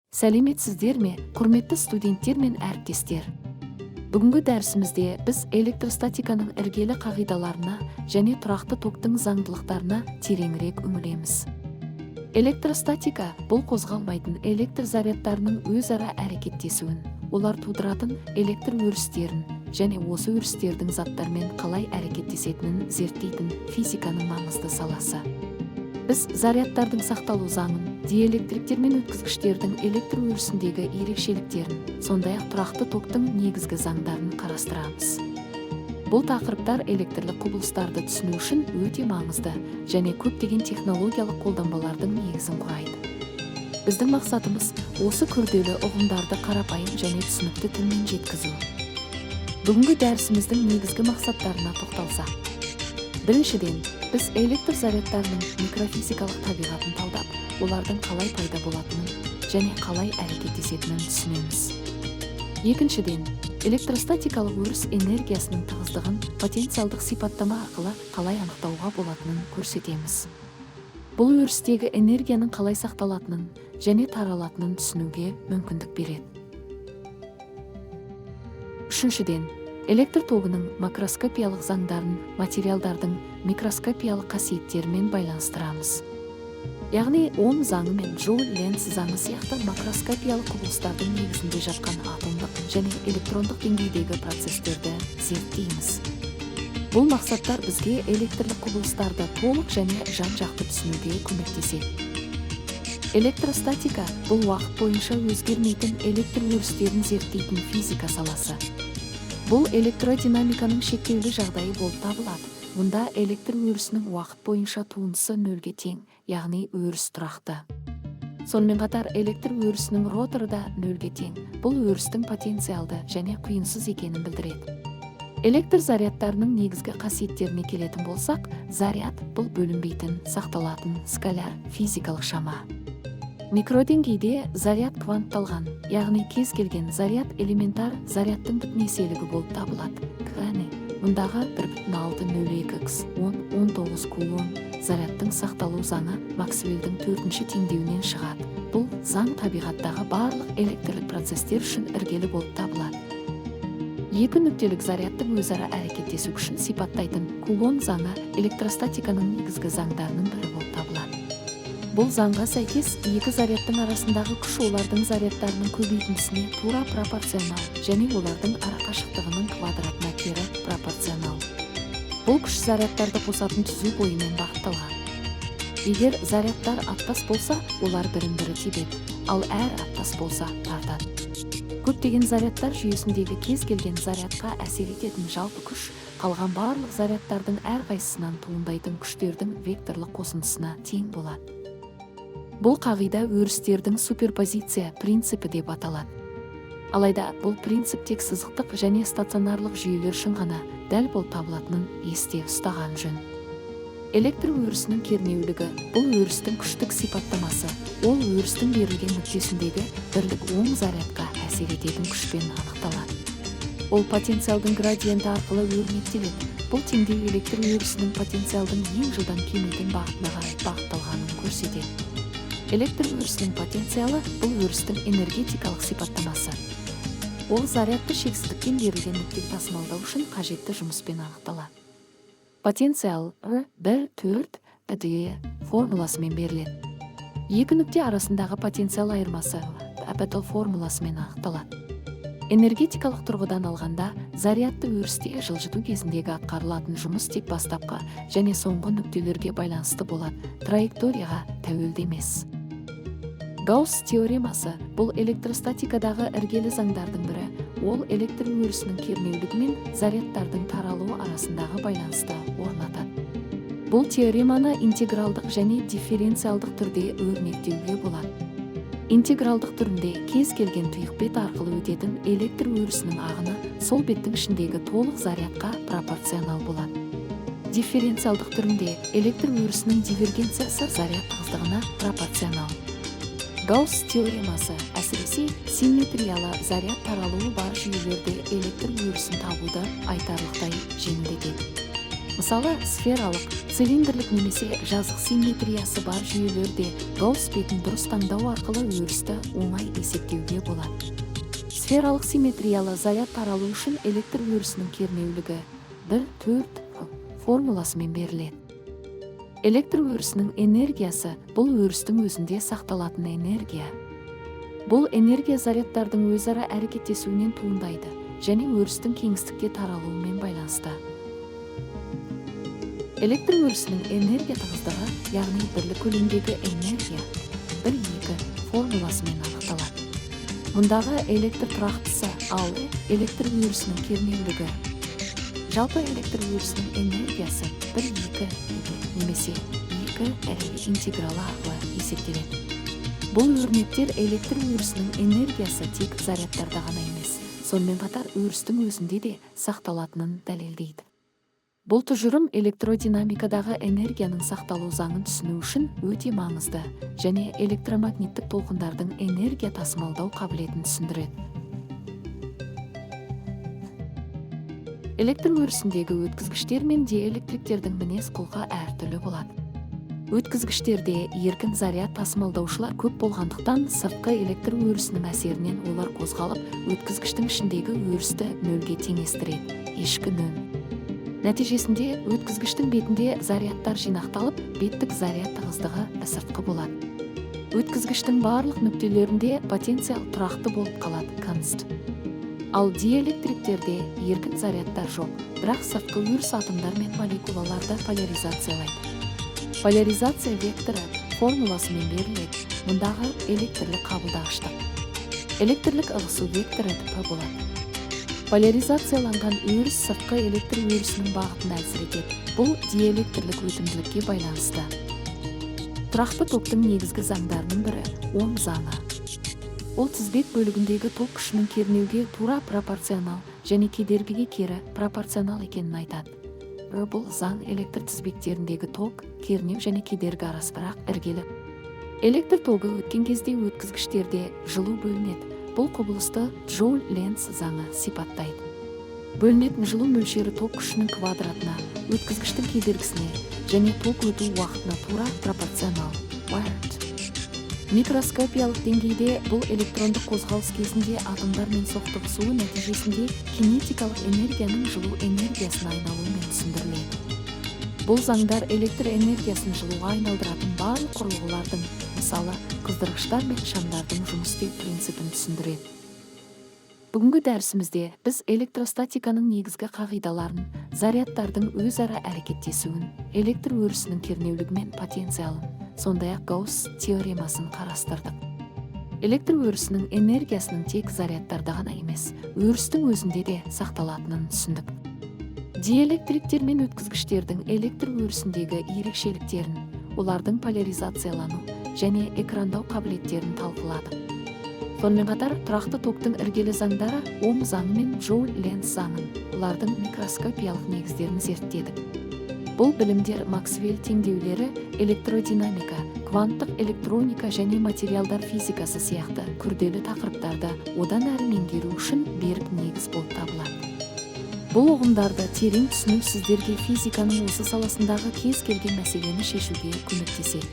Сәлеметсіздер ме, құрметті студенттер мен әріптестер? Бүгінгі дәрісімізде біз электростатиканың іргелі қағидаларына және тұрақты токтың заңдылықтарына тереңірек үңілеміз. Электростатика бұл қозғалмайтын электр зарядтарының өзара әрекеттесуін, олар тудыратын электр өрістерін және осы өрістердің заттармен қалай әрекеттесетінін зерттейтін физиканың маңызды саласы. Біз зарядтардың сақталу заңын, диэлектриктер мен өткізгіштердің электр өрісіндегі ерекшеліктерін, сондай-ақ тұрақты токтың негізгі заңдарын қарастырамыз. Бұл тақырыптар электрлік құбылыстарды түсіну үшін өте маңызды және көптеген технологиялық қолданбалардың негізін құрайды. Біздің мақсатымыз осы күрделі ұғымдарды қарапайым және түсінікті тілмен жеткізу. Бүгінгі дәрісіміздің негізгі мақсаттарына тоқталсақ. Біріншіден, біз электр зарядтарының микрофизикалық табиғатын талдап, олардың қалай пайда болатынын және қалай әрекеттесетінін түсінеміз. Екіншіден, электростатикалық өріс энергиясының тығыздығын потенциалдық сипаттама арқылы қалай анықтауға болатынын көрсетеміз. Бұл өрістегі энергияның қалай сақталатынын және таралатынын түсінуге мүмкіндік береді. Үшіншіден, электр тогының макроскопиялық заңдарын материалдардың микроскопиялық қасиеттерімен байланыстырамыз. Яғни Ом заңы мен Джоуль-Ленц заңы сияқты макроскопиялық құбылыстардың негізінде жатқан атомдық және электрондық деңгейдегі процестерді зерттейміз. Бұл мақсаттар бізге электрлік құбылыстарды толық және жан-жақты түсінуге көмектеседі. Электростатика бұл уақыт бойынша өзгермейтін электр өрістерін зерттейтін физика саласы. Бұл электродинамиканың шектеулі жағдайы болып табылады. Мұнда электр өрісінің уақыт бойынша туындысы нөлге тең, яғни өріс тұрақты. Сонымен қатар электр өрісінің роторы да нөлге тең. Бұл өрістің потенциалды және құйынсыз екенін білдіреді. Электр зарядтарының негізгі қасиеттеріне келетін болсақ, заряд бұл бөлінбейтін, сақталатын скаляр физикалық шама. Микродеңгейде заряд квантталған, яғни кез келген заряд элементар зарядтың бүтінеселігі болып табылады. Мұндағы 1,602 10-19 кулон зарядтың сақталу заңы Максвеллдің төртінші теңдеуінен шығады. Бұл заң табиғаттағы барлық электрлік процестер үшін іргелі болып табылады. Екі нүктелік зарядтың өзара әрекеттесу күшін сипаттайтын кулон заңы электростатиканың негізгі заңдарының бірі болып табылады. Бұл заңға сәйкес екі зарядтың арасындағы күш олардың зарядтарының көбейтіндісіне тура пропорционал және олардың арақашықтығының квадратына кері пропорционал. Бұл күш зарядтарды қосатын түзу бойымен бағытталған. Егер зарядтар аттас болса, олар бірін-бірі тебеді, ал әр аттас болса, тартады. Көптеген зарядтар жүйесіндегі кез келген зарядқа әсер ететін жалпы күш қалған барлық зарядтардың әрқайсысынан туындайтын күштердің векторлық қосындысына тең болады. Бұл қағида өрістердің суперпозиция принципі деп аталады. Алайда бұл принцип тек сызықтық және стационарлық жүйелер үшін ғана дәл болып табылатынын есте ұстаған жөн. Электр өрісінің кернеулігі бұл өрістің күштік сипаттамасы, ол өрістің берілген нүктесіндегі бірлік оң зарядқа әсер ететін күшпен анықталады. Ол потенциалдың градиенті арқылы өрнектеледі. Бұл теңдеу электр өрісінің потенциалдың ең жылдам кемитін бағытына қарай бағытталғанын көрсетеді. Электр өрісінің потенциалы бұл өрістің энергетикалық сипаттамасы. Ол зарядты шексіздіктен берілген нүктеге тасымалдау үшін қажетті жұмыспен анықталады. Потенциал 1,4 д формуласымен беріледі. Екі нүкте арасындағы потенциал айырмасы Апател формуласымен анықталады. Энергетикалық тұрғыдан алғанда, зарядты өрісте жылжыту кезіндегі атқарылатын жұмыс тек бастапқы және соңғы нүктелерге байланысты болады, траекторияға тәуелді емес. Гаусс теоремасы бұл электростатикадағы іргелі заңдардың бірі. Ол электр өрісінің кернеулігі мен зарядтардың таралуы арасындағы байланысты орнатады. Бұл теореманы интегралдық және дифференциалдық түрде өрнектеуге болады. Интегралдық түрінде кез келген тұйық бет арқылы өтетін электр өрісінің ағыны сол беттің ішіндегі толық зарядқа пропорционал болады. Дифференциалдық түрінде электр өрісінің дивергенциясы заряд тығыздығына пропорционал. Гаусс теоремасы әсіресе симметриялы заряд таралуы бар жүйелерде электр өрісін табуды айтарлықтай жеңілдетеді. Мысалы, сфералық, цилиндрлік немесе жазық симметриясы бар жүйелерде Гаусс бетін дұрыс таңдау арқылы өрісті оңай есептеуге болады. Сфералық симметриялы заряд таралу үшін электр өрісінің кернеулігі 1,4 формуласымен беріледі. Электр өрісінің энергиясы бұл өрістің өзінде сақталатын энергия. Бұл энергия зарядтардың өзара әрекеттесуінен туындайды және өрістің кеңістікке таралуымен байланысты. Электр өрісінің энергия тығыздығы, яғни бірлік көлемдегі энергия 1,2 формуласымен анықталады. Мұндағы электр тұрақтысы, ал электр өрісінің кернеулігі. Жалпы электр өрісінің энергиясы 1,2 немесе 2 интегралы арқылы есептеледі. Бұл өрнектер электр өрісінің энергиясы тек зарядтарда ғана емес, сонымен қатар өрістің өзінде де сақталатынын дәлелдейді. Бұл тұжырым электродинамикадағы энергияның сақталу заңын түсіну үшін өте маңызды және электромагниттік толқындардың энергия тасымалдау қабілетін түсіндіреді. Электр өрісіндегі өткізгіштер мен диэлектриктердің мінез-құлқы әртүрлі болады. Өткізгіштерде еркін заряд тасымалдаушылар көп болғандықтан сыртқы электр өрісінің әсерінен олар қозғалып, өткізгіштің ішіндегі өрісті нөлге теңестіреді, ешкі нөл. Нәтижесінде өткізгіштің бетінде зарядтар жинақталып, беттік заряд тығыздығы сыртқы болады. Өткізгіштің барлық нүктелерінде потенциал тұрақты болып қалады, конст. Ал диэлектриктерде еркін зарядтар жоқ, бірақ сыртқы өріс атомдар мен молекулаларды поляризациялайды. Поляризация векторы формуласымен беріледі, мұндағы электрлік қабылдағыштық. Электрлік ығысу векторы П болады. Поляризацияланған өріс сыртқы электр өрісінің бағытын әлсіретеді. Бұл диэлектрлік өтімділікке байланысты. Тұрақты токтың негізгі заңдарының бірі Ом заңы. Ол тізбек бөлігіндегі ток күшінің кернеуге тура пропорционал және кедергіге кері пропорционал екенін айтады. Бұл заң электр тізбектеріндегі ток, кернеу және кедергі арасы бірақ іргелі. Электр тогы өткен кезде өткізгіштерде жылу бөлінеді. Бұл құбылысты Джоуль-Ленц заңы сипаттайды. Бөлінетін жылу мөлшері ток күшінің квадратына, өткізгіштің кедергісіне және ток өту уақытына тура пропорционал. Микроскопиялық деңгейде бұл электрондық қозғалыс кезінде атомдар мен соқтығысуы нәтижесінде кинетикалық энергияның жылу энергиясына айналуымен түсіндіріледі. Бұл заңдар электр энергиясын жылуға айналдыратын барлық құрылғылардың, мысалы, қыздырғыштар мен шамдардың жұмыс істеу принципін түсіндіреді. Бүгінгі дәрісімізде біз электростатиканың негізгі қағидаларын, зарядтардың өзара әрекеттесуін, электр өрісінің кернеулігі мен потенциалын, сондай-ақ Гаусс теоремасын қарастырдық. Электр өрісінің энергиясының тек зарядтарда ғана емес, өрістің өзінде де сақталатынын түсіндік. Диэлектриктер мен өткізгіштердің электр өрісіндегі ерекшеліктерін, олардың поляризациялану және экрандау қабілеттерін талқыладық. Сонымен қатар тұрақты токтың іргелі заңдары Ом заңы мен Джоуль-Ленц заңын, олардың микроскопиялық негіздерін зерттедік. Бұл білімдер Максвелл теңдеулері, электродинамика, кванттық электроника және материалдар физикасы сияқты күрделі тақырыптарды одан әрі меңгеру үшін берік негіз болып табылады. Бұл ұғымдарды терең түсіну сіздерге физиканың осы саласындағы кез келген мәселені шешуге көмектеседі.